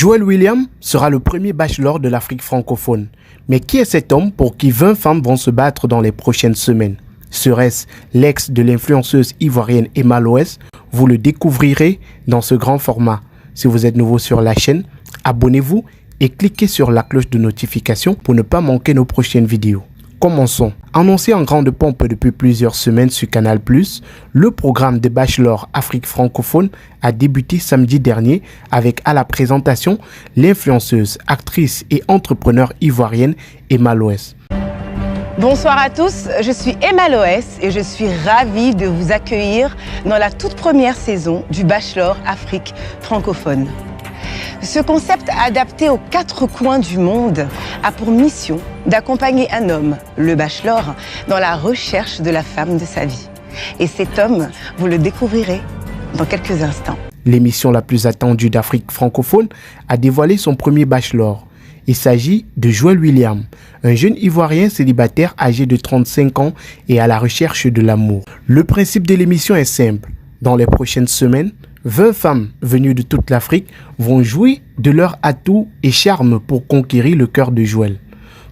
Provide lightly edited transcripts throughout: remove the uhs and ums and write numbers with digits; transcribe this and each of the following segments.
Joel Williams sera le premier bachelor de l'Afrique francophone. Mais qui est cet homme pour qui 20 femmes vont se battre dans les prochaines semaines? Serait-ce l'ex de l'influenceuse ivoirienne Emma Loès? Vous le découvrirez dans ce grand format. Si vous êtes nouveau sur la chaîne, abonnez-vous et cliquez sur la cloche de notification pour ne pas manquer nos prochaines vidéos. Commençons. Annoncé en grande pompe depuis plusieurs semaines sur Canal+, le programme des Bachelors Afrique francophone a débuté samedi dernier avec à la présentation l'influenceuse, actrice et entrepreneur ivoirienne Emma Loès. Bonsoir à tous, je suis Emma Loès et je suis ravie de vous accueillir dans la toute première saison du Bachelor Afrique francophone. Ce concept adapté aux 4 coins du monde a pour mission d'accompagner un homme, le bachelor, dans la recherche de la femme de sa vie. Et cet homme, vous le découvrirez dans quelques instants. L'émission la plus attendue d'Afrique francophone a dévoilé son premier bachelor. Il s'agit de Joel Williams, un jeune Ivoirien célibataire âgé de 35 ans et à la recherche de l'amour. Le principe de l'émission est simple. Dans les prochaines semaines, 20 femmes venues de toute l'Afrique vont jouer de leurs atouts et charmes pour conquérir le cœur de Joel.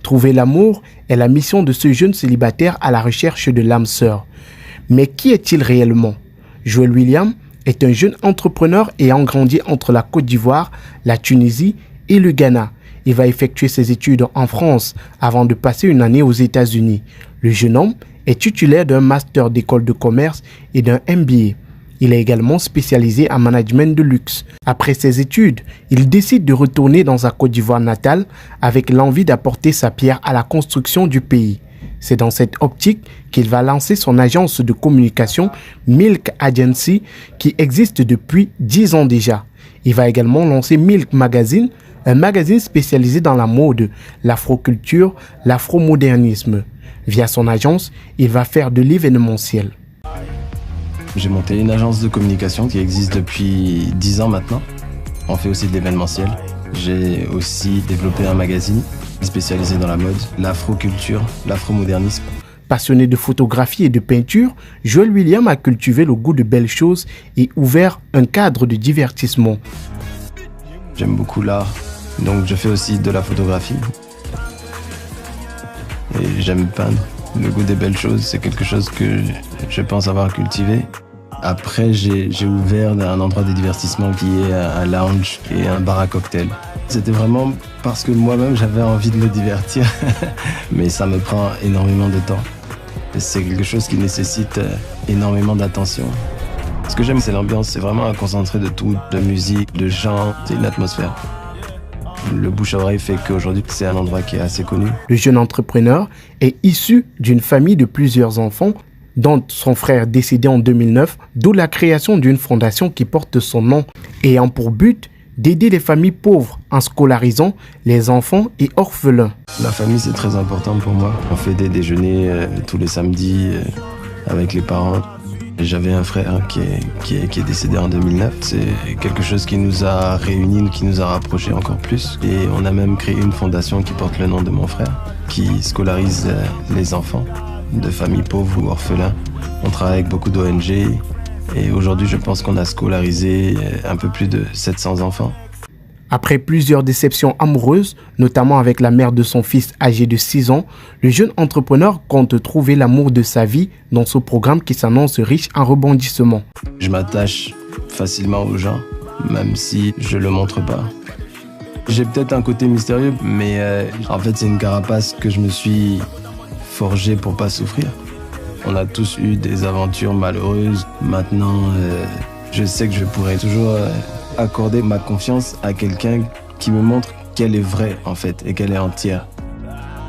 Trouver l'amour est la mission de ce jeune célibataire à la recherche de l'âme sœur. Mais qui est-il réellement? Joel Williams est un jeune entrepreneur ayant grandi entre la Côte d'Ivoire, la Tunisie et le Ghana. Il va effectuer ses études en France avant de passer une année aux États-Unis. Le jeune homme est titulaire d'un master d'école de commerce et d'un MBA. Il est également spécialisé en management de luxe. Après ses études, il décide de retourner dans sa Côte d'Ivoire natale avec l'envie d'apporter sa pierre à la construction du pays. C'est dans cette optique qu'il va lancer son agence de communication Milk Agency qui existe depuis 10 ans déjà. Il va également lancer Milk Magazine, un magazine spécialisé dans la mode, l'afroculture, l'afromodernisme. Via son agence, il va faire de l'événementiel. J'ai monté une agence de communication qui existe depuis 10 ans maintenant. On fait aussi de l'événementiel. J'ai aussi développé un magazine spécialisé dans la mode, l'afroculture, l'afromodernisme. Passionné de photographie et de peinture, Joel Williams a cultivé le goût de belles choses et ouvert un cadre de divertissement. J'aime beaucoup l'art, donc je fais aussi de la photographie. Et j'aime peindre. Le goût des belles choses, c'est quelque chose que je pense avoir cultivé. Après, j'ai ouvert un endroit de divertissement qui est un lounge et un bar à cocktail. C'était vraiment parce que moi-même, j'avais envie de me divertir. Mais ça me prend énormément de temps. C'est quelque chose qui nécessite énormément d'attention. Ce que j'aime, c'est l'ambiance. C'est vraiment un concentré de tout, de musique, de chant, c'est une atmosphère. Le bouche à oreille fait qu'aujourd'hui, c'est un endroit qui est assez connu. Le jeune entrepreneur est issu d'une famille de plusieurs enfants, dont son frère décédé en 2009, d'où la création d'une fondation qui porte son nom, ayant pour but d'aider les familles pauvres en scolarisant les enfants et orphelins. La famille, c'est très important pour moi. On fait des déjeuners tous les samedis avec les parents. J'avais un frère qui est décédé en 2009. C'est quelque chose qui nous a réunis, qui nous a rapprochés encore plus. Et on a même créé une fondation qui porte le nom de mon frère, qui scolarise les enfants de familles pauvres ou orphelins. On travaille avec beaucoup d'ONG et aujourd'hui, je pense qu'on a scolarisé un peu plus de 700 enfants. Après plusieurs déceptions amoureuses, notamment avec la mère de son fils âgé de 6 ans, le jeune entrepreneur compte trouver l'amour de sa vie dans ce programme qui s'annonce riche en rebondissements. Je m'attache facilement aux gens, même si je ne le montre pas. J'ai peut-être un côté mystérieux, mais en fait, c'est une carapace que je me suis forgée pour ne pas souffrir. On a tous eu des aventures malheureuses. Maintenant, je sais que je pourrais toujours accorder ma confiance à quelqu'un qui me montre qu'elle est vraie en fait et qu'elle est entière.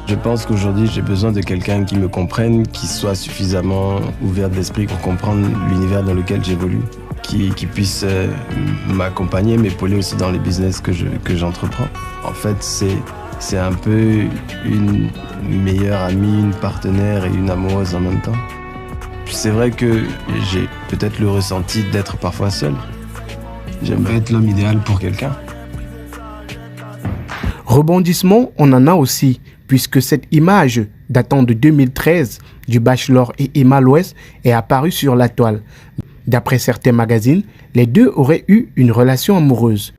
Je pense qu'aujourd'hui j'ai besoin de quelqu'un qui me comprenne, qui soit suffisamment ouvert d'esprit pour comprendre l'univers dans lequel j'évolue, qui puisse m'accompagner, m'épauler aussi dans les business que j'entreprends. En fait c'est un peu une meilleure amie, une partenaire et une amoureuse en même temps. C'est vrai que j'ai peut-être le ressenti d'être parfois seul. J'aimerais être l'homme idéal pour quelqu'un. Rebondissement, on en a aussi, puisque cette image datant de 2013 du Bachelor et Emma Loès est apparue sur la toile. D'après certains magazines, les deux auraient eu une relation amoureuse.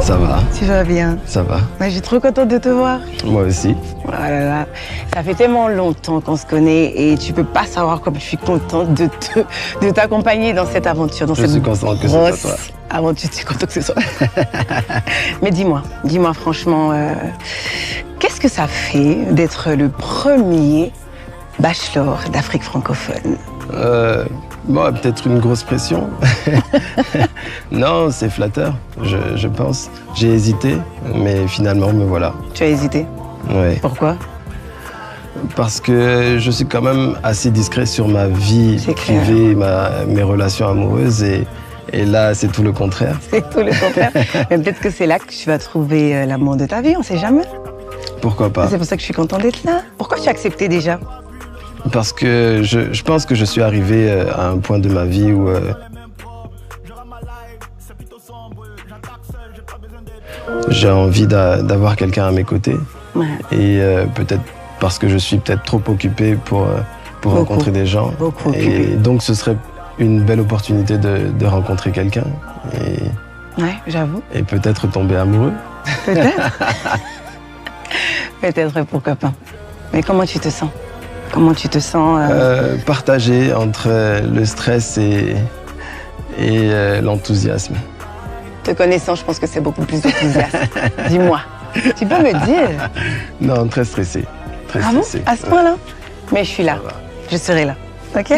Ça va. Tu vas bien? Ça va. Ouais, je suis trop contente de te voir. Moi aussi. Oh là là. Ça fait tellement longtemps qu'on se connaît et tu peux pas savoir comme je suis contente de t'accompagner dans cette aventure, dans Je cette suis content que ce soit grosse toi. aventure. Tu es content que ce soit. Mais dis-moi franchement, qu'est-ce que ça fait d'être le premier bachelor d'Afrique francophone? Bon, peut-être une grosse pression. Non, c'est flatteur, je pense. J'ai hésité, mais finalement, me voilà. Tu as hésité? Ouais. Pourquoi? Parce que je suis quand même assez discret sur ma vie privée, mes relations amoureuses. Et là, c'est tout le contraire. C'est tout le contraire. Mais peut-être que c'est là que tu vas trouver l'amour de ta vie, on sait jamais. Pourquoi pas? C'est pour ça que je suis contente d'être là. Pourquoi tu as accepté déjà? Parce que je pense que je suis arrivé à un point de ma vie où j'ai envie d'avoir quelqu'un à mes côtés. Ouais. Et peut-être parce que je suis peut-être trop occupé pour rencontrer des gens. Beaucoup et occupé. donc ce serait une belle opportunité de rencontrer quelqu'un Ouais, j'avoue. et peut-être tomber amoureux. Peut-être. Peut-être, pourquoi pas. Mais comment tu te sens? Comment tu te sens Partagé entre le stress et l'enthousiasme. Te connaissant, je pense que c'est beaucoup plus enthousiaste. Dis-moi, tu peux me dire? Non, très stressé. Très Ah bon? stressé. À ce point-là? Mais je suis là. Je serai là. OK?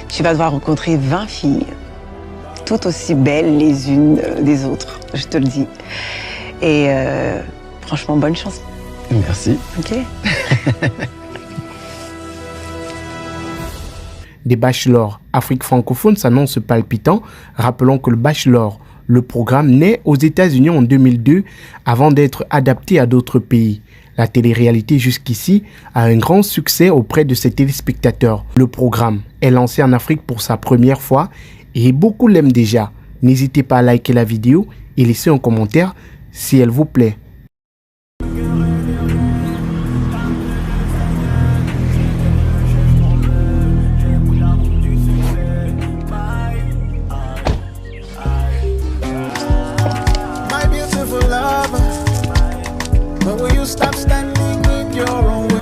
Tu vas devoir rencontrer 20 filles, toutes aussi belles les unes des autres, je te le dis. Et franchement, bonne chance. Merci. OK? Des bachelors Afrique francophone s'annoncent palpitants. Rappelons que le bachelor, le programme, naît aux États-Unis en 2002 avant d'être adapté à d'autres pays. La télé-réalité jusqu'ici a un grand succès auprès de ses téléspectateurs. Le programme est lancé en Afrique pour sa première fois et beaucoup l'aiment déjà. N'hésitez pas à liker la vidéo et laisser un commentaire si elle vous plaît. My beautiful lover, when will you stop standing in your own way?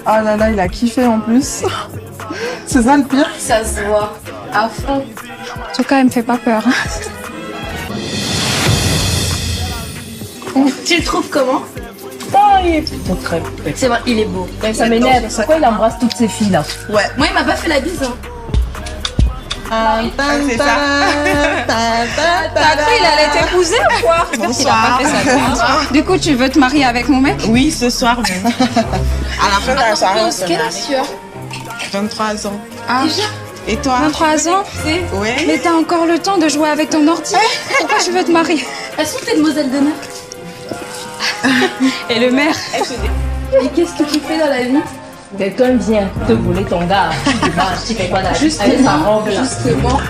Ah là là, il a kiffé en plus. C'est ça le pire. Ça se voit à fond. En tout cas, elle me fait pas peur. Tu le trouves comment? Oh, il est plutôt très prêt. C'est vrai, il est beau. Ça m'énerve. Pourquoi il embrasse toutes ces filles là? Ouais. Moi, il m'a pas fait la bise. Hein. C'est ça. T'as cru il allait t'épouser ou quoi? J'espère qu'il a pas fait sa bise. Du coup, tu veux te marier avec mon mec? Oui, ce soir même. À la fin de la soirée, on se Quel marie. âge tu as? 23 ans. Ah, Et toi? 23 ans? Ouais. Mais t'as encore le temps de jouer avec ton ordi. Pourquoi tu veux te marier? Est-ce que t'es demoiselle d'honneur? Et le maire? Et qu'est-ce que tu fais dans la vie? Quelqu'un vient te voler ton gars. Tu fais quoi là? Justement. Avec sa robe là. Justement.